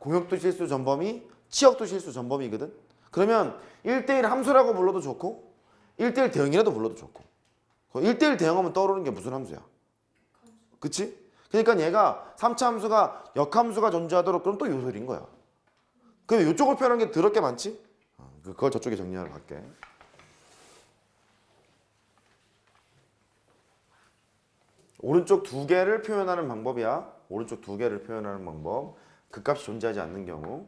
공역도 실수 전범위, 치역도 실수 전범위거든. 그러면 1대1 함수라고 불러도 좋고 1대1 대응이라도 불러도 좋고 1대1 대응하면 떠오르는 게 무슨 함수야? 그치? 그러니까 얘가 3차 함수가 역함수가 존재하도록 그럼 또 요소리인 거야. 그럼 이쪽을 표현한 게 더럽게 많지? 그걸 저쪽에 정리하러 갈게. 오른쪽 두 개를 표현하는 방법이야. 오른쪽 두 개를 표현하는 방법. 극값이 존재하지 않는 경우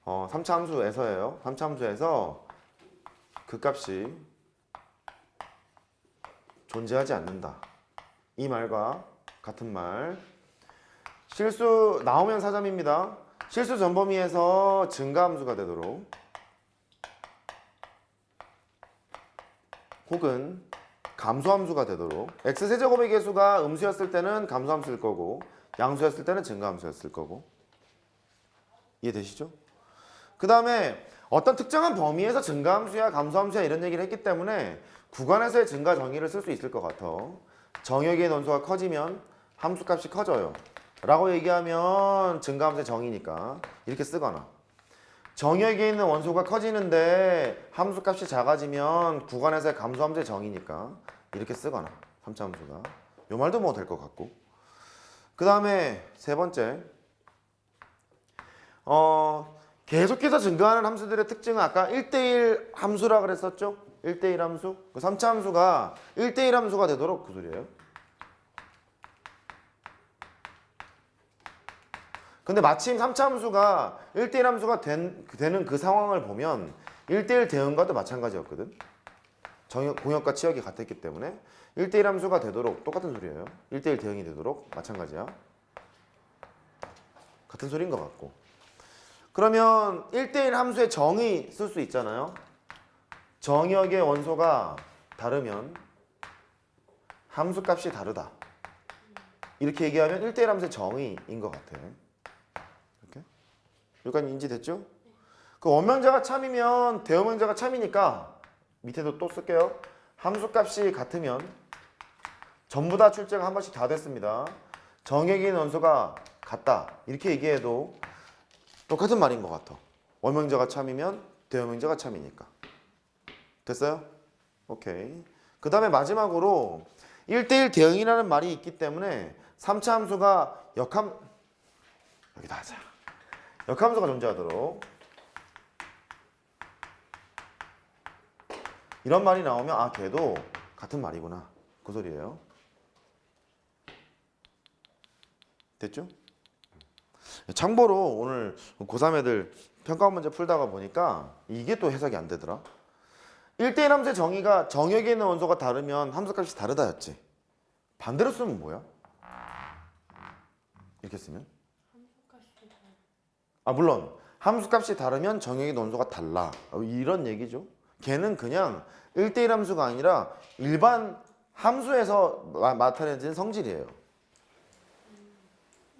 3차 함수에서예요. 3차 함수에서 극값이 존재하지 않는다. 이 말과 같은 말. 실수 나오면 4점입니다. 실수 전범위에서 증가함수가 되도록 혹은 감소함수가 되도록 x세제곱의 개수가 음수였을 때는 감소함수일 거고 양수였을 때는 증가함수였을 거고 이해되시죠? 그 다음에 어떤 특정한 범위에서 증가함수야 감소함수야 이런 얘기를 했기 때문에 구간에서의 증가 정의를 쓸 수 있을 것 같아. 정역의 논소가 커지면 함수값이 커져요 라고 얘기하면 증가함수의 정의니까 이렇게 쓰거나 정역에 있는 원소가 커지는데 함수값이 작아지면 구간에서의 감소함수의 정의니까 이렇게 쓰거나 3차 함수가 요 말도 뭐 될 것 같고 그 다음에 세 번째 계속해서 증가하는 함수들의 특징은 아까 1대1 함수라 그랬었죠? 1대1 함수 그 3차 함수가 1대1 함수가 되도록 그 소리예요. 근데 마침 3차 함수가 1대1 함수가 되는 그 상황을 보면 1대1 대응과도 마찬가지였거든. 공역과 치역이 같았기 때문에 1대1 함수가 되도록 똑같은 소리예요. 1대1 대응이 되도록 마찬가지야. 같은 소리인 것 같고 그러면 1대1 함수의 정의 쓸 수 있잖아요. 정역의 원소가 다르면 함수값이 다르다. 이렇게 얘기하면 1대1 함수의 정의인 것 같아. 이렇게? 여기까지 인지됐죠? 그 원명자가 참이면 대원명자가 참이니까 밑에도 또 쓸게요. 함수값이 같으면 전부 다 출제가 한 번씩 다 됐습니다. 정역이 있는 원소가 같다. 이렇게 얘기해도 똑같은 말인 것 같아. 원명자가 참이면 대원명자가 참이니까. 됐어요? 오케이. 그 다음에 마지막으로 1대1 대응이라는 말이 있기 때문에 3차 함수가 여기다 하자. 역함수가 존재하도록 이런 말이 나오면 걔도 같은 말이구나. 그 소리예요. 됐죠? 참고로 오늘 고3 애들 평가 문제 풀다가 보니까 이게 또 해석이 안 되더라. 1대1 함수의 정의가 정역에 있는 원소가 다르면 함수값이 다르다였지. 반대로 쓰면 뭐야? 이렇게 쓰면? 물론 함수값이 다르면 정역에 있는 원소가 달라. 이런 얘기죠. 걔는 그냥 1대1 함수가 아니라 일반 함수에서 나타내는 성질이에요.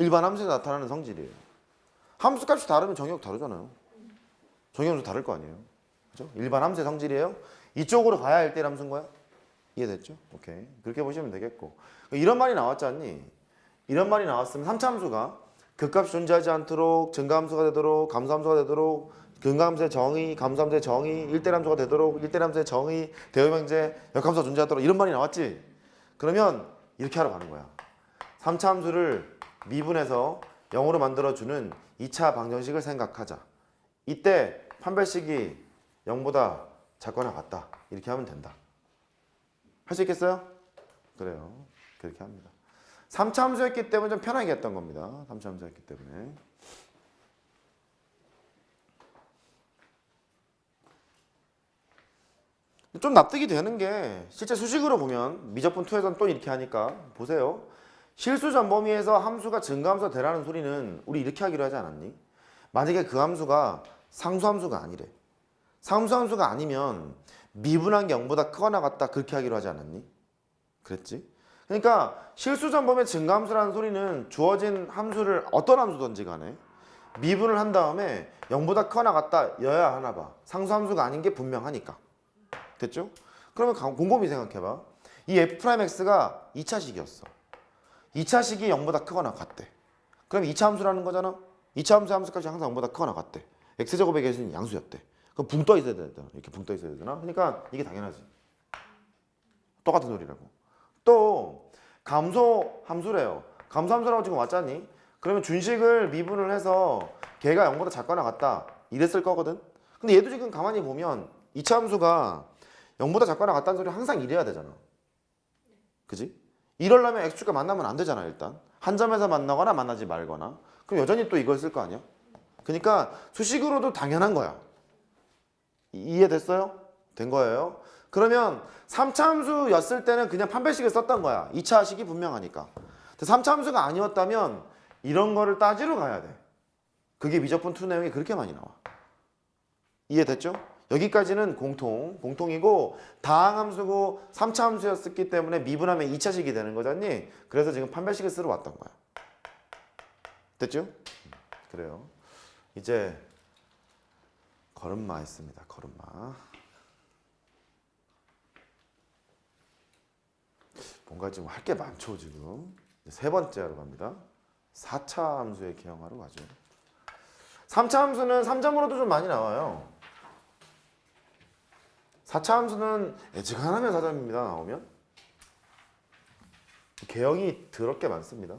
일반 함수에서 나타나는 성질이에요. 함수값이 다르면 정역 다르잖아요. 정역도 다를 거 아니에요. 그죠? 일반 함수의 성질이에요. 이쪽으로 가야 1대1 함수인 거야? 이해됐죠? 오케이. 그렇게 보시면 되겠고. 이런 말이 나왔지 않니? 이런 말이 나왔으면 3차 함수가 극값이 존재하지 않도록 증가함수가 되도록 감소함수가 되도록 근감수의 정의, 감소함수의 정의, 1대1 함수가 되도록 1대1 함수의 정의, 대응명제, 역함수가 존재하도록 이런 말이 나왔지? 그러면 이렇게 하러 가는 거야. 3차 함수를 미분해서 0으로 만들어주는 2차 방정식을 생각하자. 이때 판별식이 0보다 작거나 같다. 이렇게 하면 된다. 할 수 있겠어요? 그래요. 그렇게 합니다. 3차 함수였기 때문에 좀 편하게 했던 겁니다. 3차 함수였기 때문에. 좀 납득이 되는 게 실제 수식으로 보면 미적분 2에서는 또 이렇게 하니까 보세요. 실수 전범위에서 함수가 증가함수가 되라는 소리는 우리 이렇게 하기로 하지 않았니? 만약에 그 함수가 상수함수가 아니래. 상수함수가 아니면 미분한 게 0보다 크거나 같다 그렇게 하기로 하지 않았니? 그랬지? 그러니까 실수 전범위의 증가함수라는 소리는 주어진 함수를 어떤 함수든지 간에 미분을 한 다음에 0보다 크거나 같다 여야 하나 봐. 상수함수가 아닌 게 분명하니까. 됐죠? 그러면 곰곰이 생각해봐. 이 f'x가 2차식이었어. 2차식이 0보다 크거나 같대. 그럼 2차 함수라는 거잖아? 2차 함수의 함수값이 항상 0보다 크거나 같대. x제곱의 개수는 양수였대. 그럼 붕 떠 있어야 되잖아. 이렇게 붕 떠 있어야 되잖아. 그러니까 이게 당연하지. 똑같은 소리라고. 또 감소 함수래요. 감소 함수라고 지금 왔잖니? 그러면 준식을 미분을 해서 걔가 0보다 작거나 같다. 이랬을 거거든. 근데 얘도 지금 가만히 보면 2차 함수가 0보다 작거나 같다는 소리 항상 이래야 되잖아. 그지? 이러려면 x축과 만나면 안 되잖아. 일단 한 점에서 만나거나 만나지 말거나. 그럼 여전히 또 이걸 쓸 거 아니야? 그러니까 수식으로도 당연한 거야. 이해됐어요? 된 거예요? 그러면 3차 함수였을 때는 그냥 판별식을 썼던 거야. 2차 식이 분명하니까. 3차 함수가 아니었다면 이런 거를 따지러 가야 돼. 그게 미적분 2 내용이 그렇게 많이 나와. 이해됐죠? 여기까지는 공통이고 다항 함수고 3차 함수였기 때문에 미분하면 2차식이 되는 거잖니? 그래서 지금 판별식을 쓰러 왔던 거야. 됐죠? 그래요. 이제 걸음마 있습니다. 걸음마. 뭔가 지금 할 게 많죠 지금. 세 번째 하러 갑니다. 4차 함수의 개형하러 가죠. 3차 함수는 3점으로도 좀 많이 나와요. 4차 함수는 예측하면 4점입니다. 나오면 개형이 더럽게 많습니다.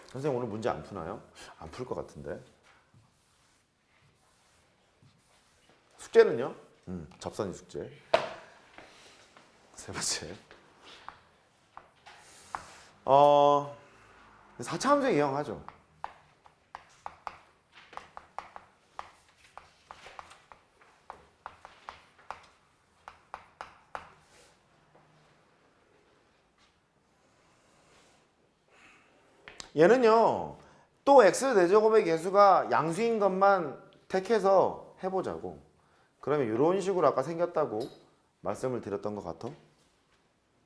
선생님 오늘 문제 안 푸나요? 안 풀 것 같은데. 숙제는요? 접선이 숙제. 세 번째. 4차 함수의 개형하죠. 얘는요. 또 x제곱의 개수가 양수인 것만 택해서 해보자고. 그러면 이런 식으로 아까 생겼다고 말씀을 드렸던 것 같아.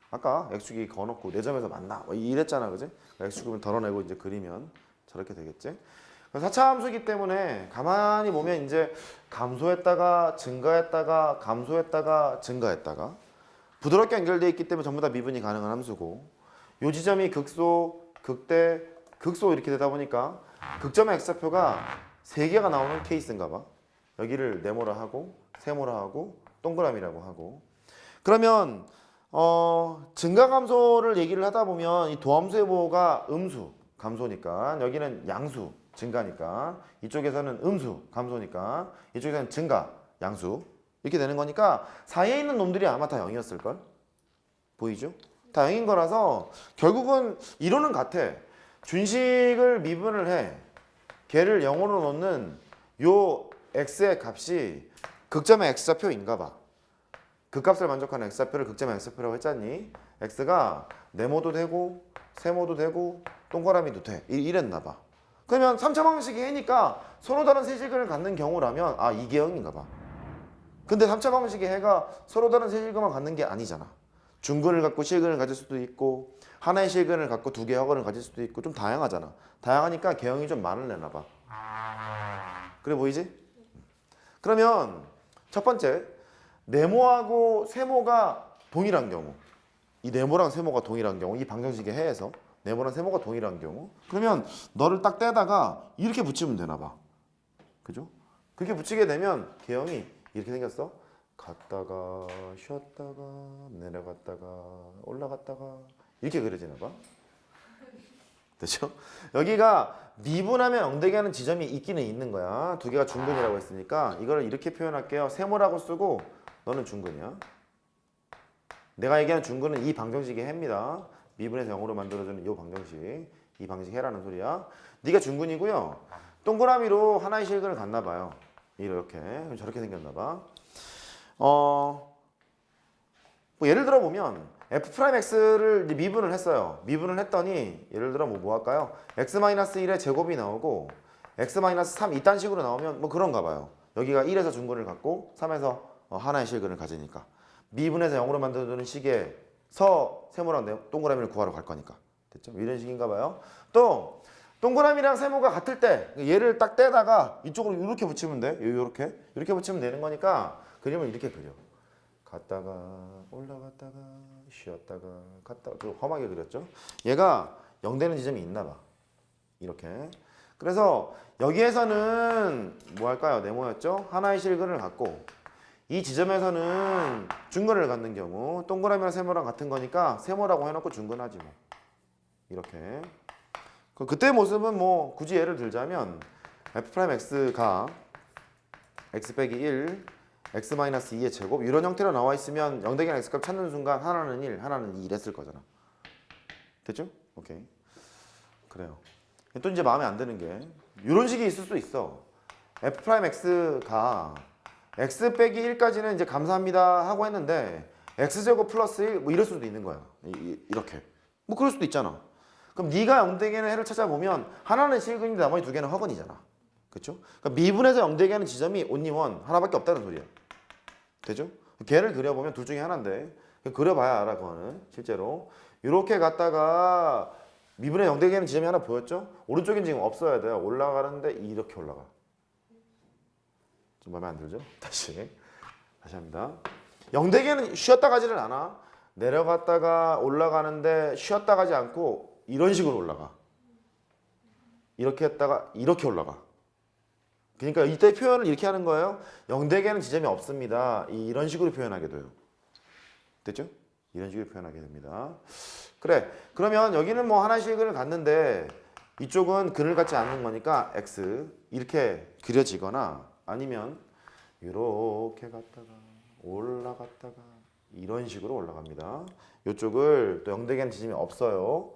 아까 x축이 거놓고 4점에서 만나 뭐 이랬잖아, 그지? x축을 덜어내고 이제 그리면 저렇게 되겠지? 4차 함수이기 때문에 가만히 보면 이제 감소했다가 증가했다가 감소했다가 증가했다가 부드럽게 연결되어 있기 때문에 전부 다 미분이 가능한 함수고 요 지점이 극소, 극대, 극소 이렇게 되다 보니까 극점의 x좌표가 3개가 나오는 케이스인가 봐. 여기를 네모라 하고 세모라 하고 동그라미라고 하고 그러면 증가 감소를 얘기를 하다 보면 이 도함수의 보호가 음수 감소니까 여기는 양수 증가니까 이쪽에서는 음수 감소니까 이쪽에서는 증가 양수 이렇게 되는 거니까 사이에 있는 놈들이 아마 다 0이었을걸? 보이죠? 다 0인 거라서 결국은 이론은 같아. 준식을 미분을 해. 걔를 0으로 놓는 요 x의 값이 극점의 x좌표인가 봐. 극값을 만족하는 x좌표를 극점의 x좌표라고 했잖니. x가 네모도 되고 세모도 되고 동그라미도 돼. 이랬나 봐. 그러면 3차 방식이 해니까 서로 다른 세제곱을 갖는 경우라면 아 이게 0인가 봐. 근데 3차 방식의 해가 서로 다른 세제곱만 갖는 게 아니잖아. 중근을 갖고 실근을 가질 수도 있고 하나의 실근을 갖고 2개의 허근을 가질 수도 있고 좀 다양하잖아. 다양하니까 개형이 좀 많을 내나 봐. 그래 보이지? 그러면 첫 번째 네모하고 세모가 동일한 경우 이 네모랑 세모가 동일한 경우 이 방정식의 해에서 네모랑 세모가 동일한 경우 그러면 너를 딱 떼다가 이렇게 붙이면 되나 봐. 그죠? 그렇게 붙이게 되면 개형이 이렇게 생겼어. 갔다가 쉬었다가 내려갔다가 올라갔다가 이렇게 그려지나 봐. 됐죠? 여기가 미분하면 0 되게 하는 지점이 있기는 있는 거야. 2개가 중근이라고 했으니까 이걸 이렇게 표현할게요. 세모라고 쓰고 너는 중근이야. 내가 얘기하는 중근은 이 방정식의 해입니다. 미분에서 0으로 만들어주는 이 방정식. 이 방식 해라는 소리야. 네가 중근이고요. 동그라미로 하나의 실근을 갖나 봐요. 이렇게. 저렇게 생겼나 봐. 뭐 예를 들어 보면 f'x를 미분을 했어요. 미분을 했더니 예를 들어 뭐 할까요? x-1의 제곱이 나오고 x-3 이딴 식으로 나오면 뭐 그런가 봐요. 여기가 1에서 중근을 갖고 3에서 하나의 실근을 가지니까 미분에서 0으로 만들어주는 식에서 세모랑 동그라미를 구하러 갈 거니까 됐죠? 이런 식인가 봐요. 또 동그라미랑 세모가 같을 때 얘를 딱 떼다가 이쪽으로 이렇게 붙이면 돼. 이렇게 붙이면 되는 거니까 그림을 이렇게 그려. 갔다가 올라갔다가 쉬었다가 갔다가 좀 험하게 그렸죠. 얘가 0 되는 지점이 있나 봐. 이렇게. 그래서 여기에서는 뭐 할까요? 네모였죠? 하나의 실근을 갖고 이 지점에서는 중근을 갖는 경우 동그라미랑 세모랑 같은 거니까 세모라고 해놓고 중근하지 뭐. 이렇게. 그때 모습은 뭐 굳이 예를 들자면 f'x가 x 빼기 1 x-2의 제곱 이런 형태로 나와 있으면 0 되기 x값 찾는 순간 하나는 1, 하나는 2 이랬을 거잖아. 됐죠? 오케이. 그래요. 또 이제 마음에 안 드는 게 이런 식이 있을 수 있어. f'x가 x 빼기 1까지는 이제 감사합니다 하고 했는데 x제곱 플러스 1 뭐 이럴 수도 있는 거야. 이렇게. 뭐 그럴 수도 있잖아. 그럼 네가 0 되기는 해를 찾아보면 하나는 실근인데 나머지 두 개는 허근이잖아. 그렇죠? 그러니까 미분에서 0 되게 하는 지점이 only one 하나밖에 없다는 소리야. 되죠? 걔를 그려보면 둘 중에 하나인데 그려봐야 알아 그거는 실제로. 이렇게 갔다가 미분의 0 되게 하는 지점이 하나 보였죠? 오른쪽엔 지금 없어야 돼요. 올라가는데 이렇게 올라가. 좀 마음에 안 들죠? 다시 합니다. 0 되게는 쉬었다 가지는 않아. 내려갔다가 올라가는데 쉬었다 가지 않고 이런 식으로 올라가. 이렇게 했다가 이렇게 올라가. 그러니까 이때 표현을 이렇게 하는 거예요. 0 되게 하는 지점이 없습니다. 이런 식으로 표현하게 돼요. 됐죠? 이런 식으로 표현하게 됩니다. 그래. 그러면 여기는 뭐 하나씩 근을 갖는데 이쪽은 근을 갖지 않는 거니까 x 이렇게 그려지거나 아니면 이렇게 갔다가 올라갔다가 이런 식으로 올라갑니다. 이쪽을 또 0 되게 하는 지점이 없어요.